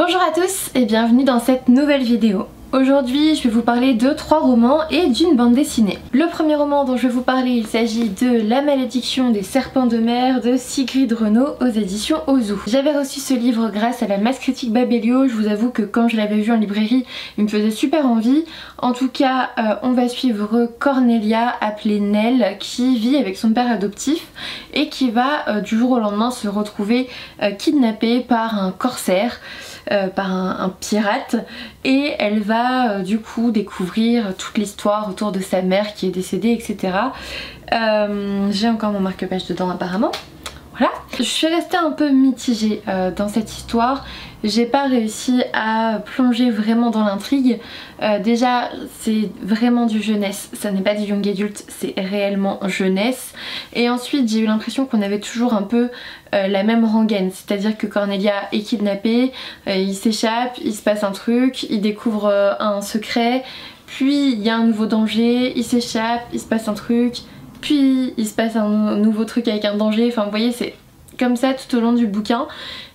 Bonjour à tous et bienvenue dans cette nouvelle vidéo. Aujourd'hui, je vais vous parler de 3 romans et d'une bande dessinée. Le premier roman dont je vais vous parler, il s'agit de La malédiction des serpents de mer de Sigrid Renaud aux éditions Ozu. J'avais reçu ce livre grâce à la masse critique Babelio. Je vous avoue que quand je l'avais vu en librairie, il me faisait super envie. En tout cas, on va suivre Cornelia, appelée Nell, qui vit avec son père adoptif et qui va du jour au lendemain se retrouver kidnappée par un corsaire. Par un pirate, et elle va du coup découvrir toute l'histoire autour de sa mère qui est décédée, etc. J'ai encore mon marque-page dedans apparemment. Voilà. Je suis restée un peu mitigée dans cette histoire. J'ai pas réussi à plonger vraiment dans l'intrigue. Déjà, c'est vraiment du jeunesse, ça n'est pas du young adulte, c'est réellement jeunesse. Et ensuite, j'ai eu l'impression qu'on avait toujours un peu la même rengaine, c'est-à-dire que Cornelia est kidnappée, il s'échappe, il se passe un truc, il découvre un secret, puis il y a un nouveau danger, il s'échappe, il se passe un truc, puis il se passe un nouveau truc avec un danger. Enfin, vous voyez, c'est comme ça tout au long du bouquin.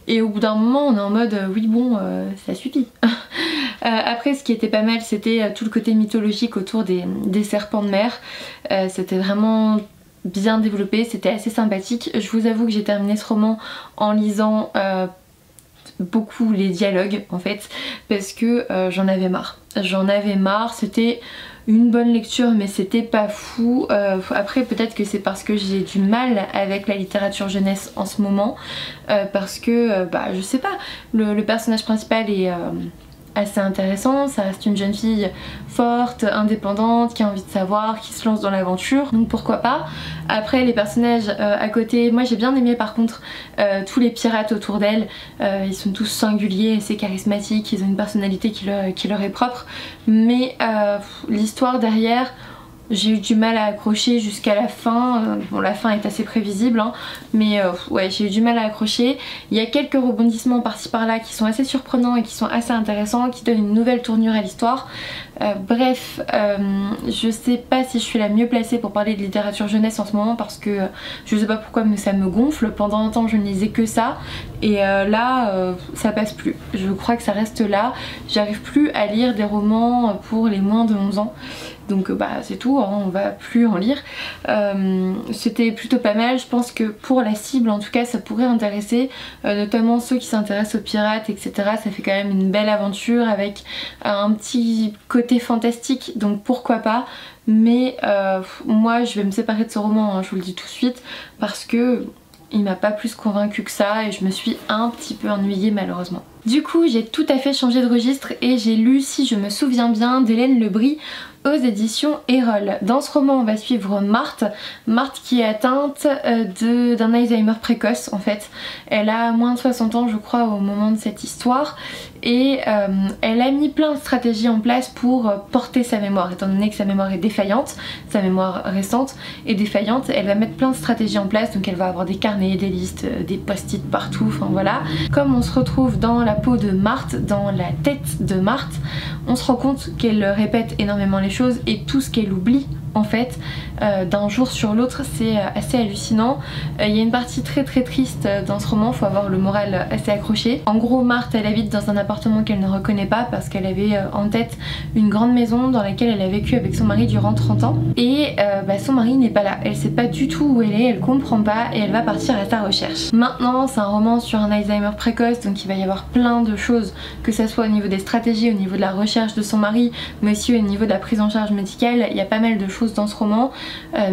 Et au bout d'un moment, on est en mode oui bon, ça suffit. Après, ce qui était pas mal, c'était tout le côté mythologique autour des serpents de mer. C'était vraiment bien développé, c'était assez sympathique. Je vous avoue que j'ai terminé ce roman en lisant beaucoup les dialogues en fait, parce que j'en avais marre. J'en avais marre, c'était une bonne lecture mais c'était pas fou. Après peut-être que c'est parce que j'ai du mal avec la littérature jeunesse en ce moment, parce que je sais pas, le personnage principal est assez intéressant, ça reste une jeune fille forte, indépendante, qui a envie de savoir, qui se lance dans l'aventure, donc pourquoi pas. Après les personnages à côté, moi j'ai bien aimé par contre tous les pirates autour d'elle, ils sont tous singuliers, assez charismatiques, ils ont une personnalité qui leur est propre, mais l'histoire derrière, j'ai eu du mal à accrocher jusqu'à la fin. Bon, la fin est assez prévisible, hein, mais ouais, j'ai eu du mal à accrocher. Il y a quelques rebondissements par-ci par-là qui sont assez surprenants et qui sont assez intéressants, qui donnent une nouvelle tournure à l'histoire. Bref, je sais pas si je suis la mieux placée pour parler de littérature jeunesse en ce moment, parce que je sais pas pourquoi mais ça me gonfle. Pendant un temps je ne lisais que ça, et là ça passe plus. Je crois que ça reste là. J'arrive plus à lire des romans pour les moins de 11 ans. Donc c'est tout, hein, on va plus en lire. C'était plutôt pas mal, je pense que pour la cible en tout cas ça pourrait intéresser, notamment ceux qui s'intéressent aux pirates, etc. Ça fait quand même une belle aventure avec un petit côté fantastique, donc pourquoi pas. Mais moi je vais me séparer de ce roman, hein, je vous le dis tout de suite, parce que il m'a pas plus convaincue que ça et je me suis un petit peu ennuyée malheureusement. Du coup j'ai tout à fait changé de registre et j'ai lu Si je me souviens bien d'Hélène Lebris aux éditions Erol. Dans ce roman on va suivre Marthe qui est atteinte d'un Alzheimer précoce en fait. Elle a moins de 60 ans je crois au moment de cette histoire, et elle a mis plein de stratégies en place pour porter sa mémoire, étant donné que sa mémoire est défaillante, sa mémoire récente est défaillante. Elle va mettre plein de stratégies en place, donc elle va avoir des carnets, des listes, des post-it partout, enfin voilà. Comme on se retrouve dans la peau de Marthe, dans la tête de Marthe, on se rend compte qu'elle répète énormément les choses et tout ce qu'elle oublie en fait d'un jour sur l'autre, c'est assez hallucinant. Il y a une partie très triste dans ce roman, faut avoir le moral assez accroché. En gros Marthe elle habite dans un appartement qu'elle ne reconnaît pas parce qu'elle avait en tête une grande maison dans laquelle elle a vécu avec son mari durant 30 ans, et son mari n'est pas là, elle sait pas du tout où elle est, elle comprend pas et elle va partir à sa recherche. Maintenant c'est un roman sur un Alzheimer précoce, donc il va y avoir plein de choses, que ça soit au niveau des stratégies, au niveau de la recherche de son mari, mais aussi au niveau de la prise en charge médicale. Il y a pas mal de choses dans ce roman,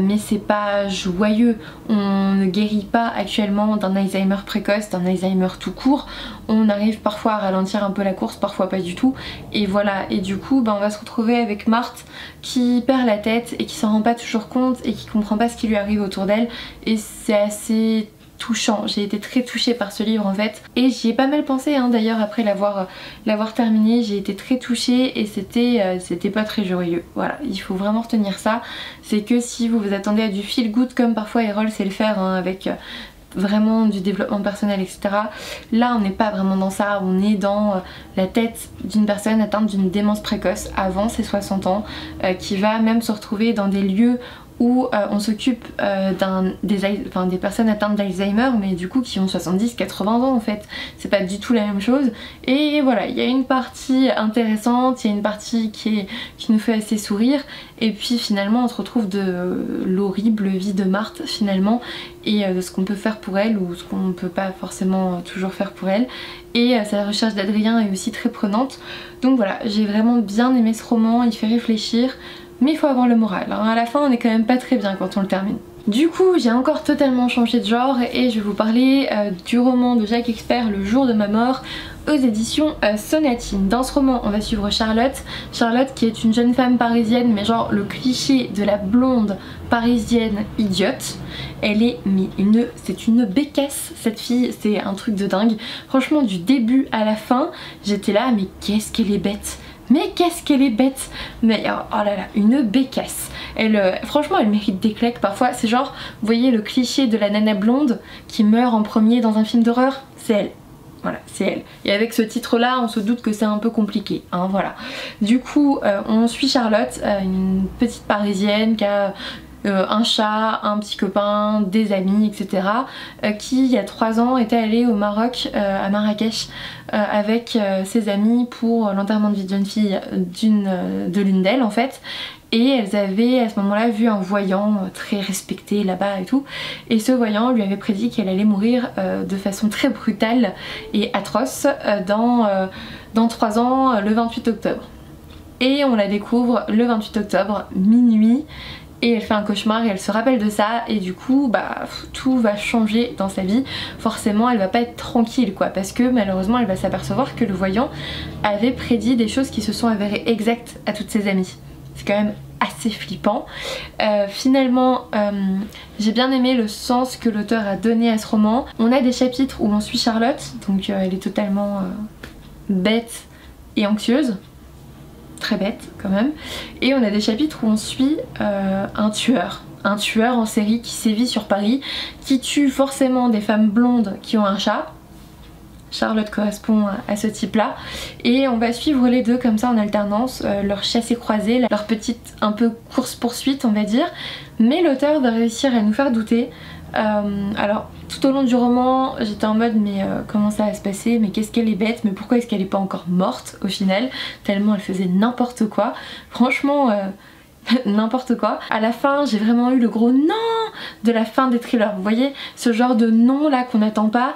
mais c'est pas joyeux. On ne guérit pas actuellement d'un Alzheimer précoce, d'un Alzheimer tout court. On arrive parfois à ralentir un peu la course, parfois pas du tout, et voilà. Et du coup on va se retrouver avec Marthe qui perd la tête et qui s'en rend pas toujours compte et qui comprend pas ce qui lui arrive autour d'elle, et c'est assez touchant. J'ai été très touchée par ce livre en fait, et j'y ai pas mal pensé hein, d'ailleurs après l'avoir terminé. J'ai été très touchée et c'était pas très joyeux. Voilà, il faut vraiment retenir ça, c'est que si vous vous attendez à du feel good comme parfois Erol sait le faire hein, avec vraiment du développement personnel, etc. Là on n'est pas vraiment dans ça, on est dans la tête d'une personne atteinte d'une démence précoce avant ses 60 ans, qui va même se retrouver dans des lieux où on s'occupe des personnes atteintes d'Alzheimer, mais du coup qui ont 70-80 ans en fait, c'est pas du tout la même chose. Et voilà, il y a une partie intéressante, il y a une partie qui nous fait assez sourire, et puis finalement on se retrouve de l'horrible vie de Marthe finalement, et de ce qu'on peut faire pour elle ou ce qu'on ne peut pas forcément toujours faire pour elle. Et sa recherche d'Adrien est aussi très prenante. Donc voilà, j'ai vraiment bien aimé ce roman, il fait réfléchir, mais il faut avoir le moral. Alors à la fin on est quand même pas très bien quand on le termine. Du coup j'ai encore totalement changé de genre et je vais vous parler du roman de Jacques Expert, Le jour de ma mort, aux éditions Sonatine. Dans ce roman on va suivre Charlotte. Charlotte qui est une jeune femme parisienne, mais genre le cliché de la blonde parisienne idiote. Elle est c'est une bécasse cette fille, c'est un truc de dingue. Franchement du début à la fin j'étais là mais qu'est-ce qu'elle est bête. Mais qu'est-ce qu'elle est bête. Mais oh là là, une bécasse. Franchement elle mérite des claques parfois. C'est genre, vous voyez le cliché de la nana blonde qui meurt en premier dans un film d'horreur, c'est elle. Voilà, c'est elle. Et avec ce titre là on se doute que c'est un peu compliqué, hein, voilà. Du coup on suit Charlotte, une petite parisienne qui a un chat, un petit copain, des amis, etc. Qui il y a 3 ans était allée au Maroc, à Marrakech, avec ses amis pour l'enterrement de vie de jeune fille de l'une d'elles en fait. Et elles avaient à ce moment-là vu un voyant très respecté là-bas et tout. Et ce voyant lui avait prédit qu'elle allait mourir de façon très brutale et atroce dans 3 ans, le 28 octobre. Et on la découvre le 28 octobre, minuit. Et elle fait un cauchemar et elle se rappelle de ça, et du coup bah tout va changer dans sa vie. Forcément elle va pas être tranquille quoi, parce que malheureusement elle va s'apercevoir que le voyant avait prédit des choses qui se sont avérées exactes à toutes ses amies. C'est quand même assez flippant. Finalement j'ai bien aimé le sens que l'auteur a donné à ce roman. On a des chapitres où on suit Charlotte, donc elle est totalement bête et anxieuse. Très bête quand même. Et on a des chapitres où on suit un tueur en série qui sévit sur Paris, qui tue forcément des femmes blondes qui ont un chat. Charlotte correspond à ce type là, et on va suivre les deux comme ça en alternance, leur chassé-croisé, leur petite un peu course-poursuite on va dire, mais l'auteur va réussir à nous faire douter. Alors tout au long du roman j'étais en mode mais comment ça va se passer, mais qu'est-ce qu'elle est bête, mais pourquoi est-ce qu'elle est pas encore morte au final, tellement elle faisait n'importe quoi, franchement n'importe quoi. À la fin j'ai vraiment eu le gros non de la fin des thrillers, vous voyez ce genre de non là qu'on n'attend pas,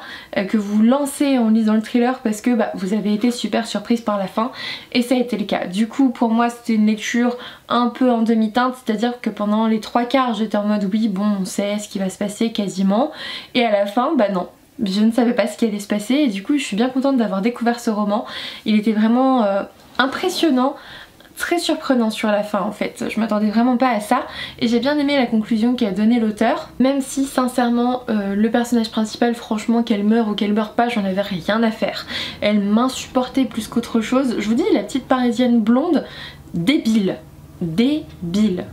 que vous lancez en lisant le thriller parce que bah, vous avez été super surprise par la fin, et ça a été le cas. Du coup pour moi c'était une lecture un peu en demi-teinte, c'est à dire que pendant les 3/4 j'étais en mode oui bon on sait ce qui va se passer quasiment, et à la fin bah non, je ne savais pas ce qui allait se passer, et du coup je suis bien contente d'avoir découvert ce roman. Il était vraiment impressionnant, très surprenant sur la fin en fait, je m'attendais vraiment pas à ça, et j'ai bien aimé la conclusion qu'a donnée l'auteur, même si sincèrement le personnage principal, franchement qu'elle meure ou qu'elle meure pas j'en avais rien à faire, elle m'insupportait plus qu'autre chose. Je vous dis la petite parisienne blonde, débile,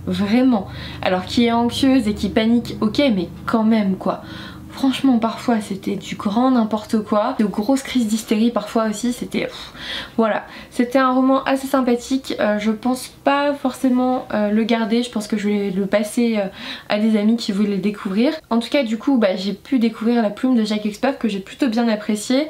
vraiment, alors qui est anxieuse et qui panique ok, mais quand même quoi. Franchement parfois c'était du grand n'importe quoi, de grosses crises d'hystérie parfois aussi, c'était voilà, c'était un roman assez sympathique. Je pense pas forcément le garder, je pense que je vais le passer à des amis qui voulaient le découvrir. En tout cas du coup bah, j'ai pu découvrir La plume de Jacques Expert que j'ai plutôt bien apprécié.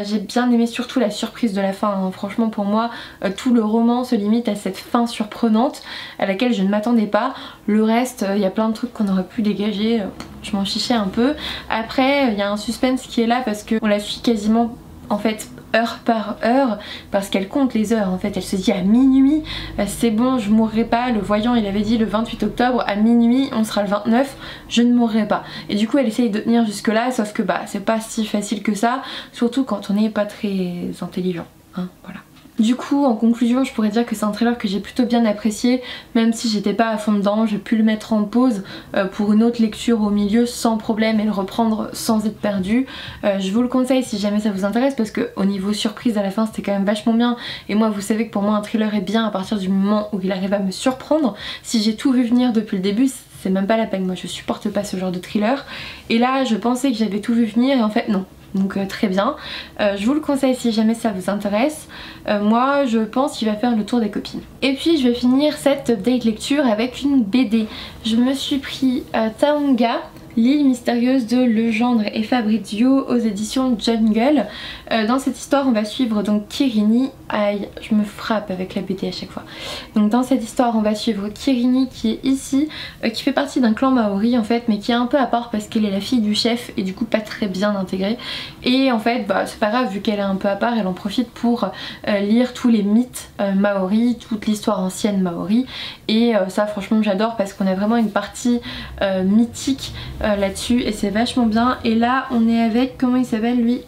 J'ai bien aimé surtout la surprise de la fin, hein. Franchement pour moi tout le roman se limite à cette fin surprenante à laquelle je ne m'attendais pas. Le reste il y a plein de trucs qu'on aurait pu dégager, je m'en fichais un peu. Après il y a un suspense qui est là parce qu'on la suit quasiment en fait heure par heure, parce qu'elle compte les heures en fait, elle se dit à minuit c'est bon je mourrai pas, le voyant il avait dit le 28 octobre, à minuit on sera le 29, je ne mourrai pas, et du coup elle essaye de tenir jusque là, sauf que bah c'est pas si facile que ça, surtout quand on n'est pas très intelligent, hein, voilà. Du coup en conclusion je pourrais dire que c'est un thriller que j'ai plutôt bien apprécié, même si j'étais pas à fond dedans, j'ai pu le mettre en pause pour une autre lecture au milieu sans problème et le reprendre sans être perdu. Je vous le conseille si jamais ça vous intéresse, parce que au niveau surprise à la fin c'était quand même vachement bien, et moi vous savez que pour moi un thriller est bien à partir du moment où il arrive à me surprendre. Si j'ai tout vu venir depuis le début c'est même pas la peine, moi je supporte pas ce genre de thriller, et là je pensais que j'avais tout vu venir et en fait non. donc très bien. Je vous le conseille si jamais ça vous intéresse. Moi je pense qu'il va faire le tour des copines. Et puis je vais finir cette update lecture avec une BD. Je me suis pris Taonga, l'île mystérieuse de Legendre et Fabrizio aux éditions Jungle. Dans cette histoire on va suivre donc Kirini. Aïe, je me frappe avec la BD à chaque fois. Donc dans cette histoire on va suivre Kirini qui est ici, qui fait partie d'un clan maori en fait, mais qui est un peu à part parce qu'elle est la fille du chef et du coup pas très bien intégrée. Et en fait bah c'est pas grave, vu qu'elle est un peu à part, elle en profite pour lire tous les mythes maori, toute l'histoire ancienne maori. Et ça franchement j'adore parce qu'on a vraiment une partie mythique là-dessus et c'est vachement bien. Et là on est avec, comment il s'appelle lui,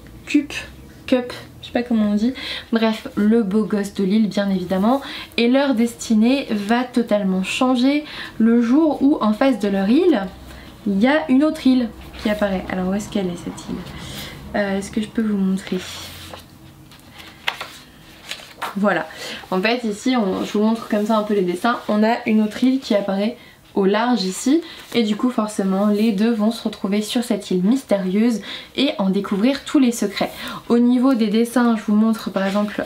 Cup, je sais pas comment on dit, bref, le beau gosse de l'île bien évidemment. Et leur destinée va totalement changer le jour où en face de leur île il y a une autre île qui apparaît. Alors où est-ce qu'elle est cette île? Est-ce que je peux vous montrer? Voilà, en fait ici je vous montre comme ça un peu les dessins, on a une autre île qui apparaît au large ici et du coup forcément les deux vont se retrouver sur cette île mystérieuse et en découvrir tous les secrets. Au niveau des dessins je vous montre par exemple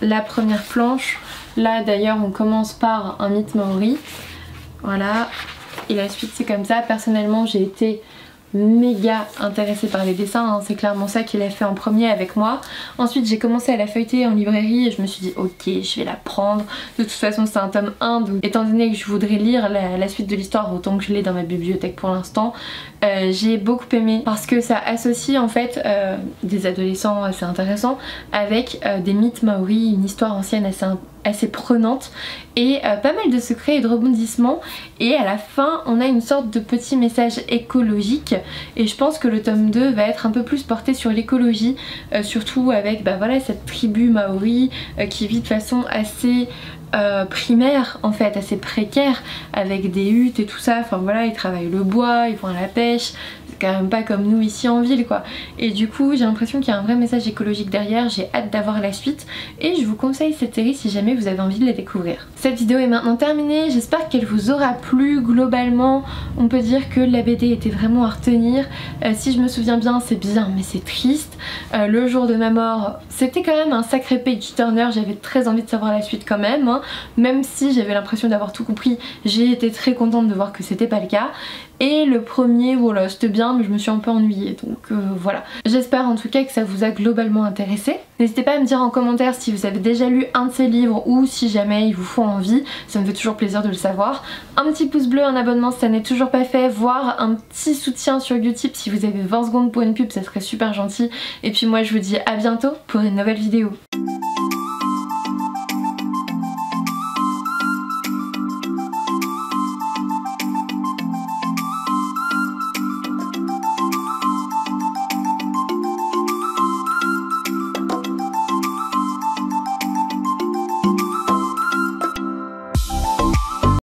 la première planche. Là d'ailleurs on commence par un mythe maori, voilà, et la suite c'est comme ça. Personnellement j'ai été méga intéressée par les dessins, hein. C'est clairement ça qu'il a fait en premier avec moi. Ensuite j'ai commencé à la feuilleter en librairie et je me suis dit ok je vais la prendre, de toute façon c'est un tome 1 donc étant donné que je voudrais lire la suite de l'histoire autant que je l'ai dans ma bibliothèque pour l'instant. J'ai beaucoup aimé parce que ça associe en fait des adolescents assez intéressants avec des mythes maoris, une histoire ancienne assez prenante et pas mal de secrets et de rebondissements, et à la fin on a une sorte de petit message écologique et je pense que le tome 2 va être un peu plus porté sur l'écologie, surtout avec bah voilà cette tribu maori qui vit de façon assez primaire en fait, assez précaire, avec des huttes et tout ça. Enfin voilà, ils travaillent le bois, ils vont à la pêche, c'est quand même pas comme nous ici en ville quoi. Et du coup j'ai l'impression qu'il y a un vrai message écologique derrière. J'ai hâte d'avoir la suite et je vous conseille cette série si jamais vous avez envie de la découvrir. Cette vidéo est maintenant terminée, j'espère qu'elle vous aura plu. Globalement on peut dire que la BD était vraiment à retenir. Si je me souviens bien c'est bien mais c'est triste. Le jour de ma mort c'était quand même un sacré page turner, j'avais très envie de savoir la suite quand même hein. Même si j'avais l'impression d'avoir tout compris, j'ai été très contente de voir que c'était pas le cas. Et le premier, voilà, c'était bien mais je me suis un peu ennuyée, donc voilà. J'espère en tout cas que ça vous a globalement intéressé. N'hésitez pas à me dire en commentaire si vous avez déjà lu un de ces livres ou si jamais ils vous font envie, ça me fait toujours plaisir de le savoir. Un petit pouce bleu, un abonnement si ça n'est toujours pas fait, voire un petit soutien sur Utip si vous avez 20 secondes pour une pub, ça serait super gentil. Et puis moi je vous dis à bientôt pour une nouvelle vidéo.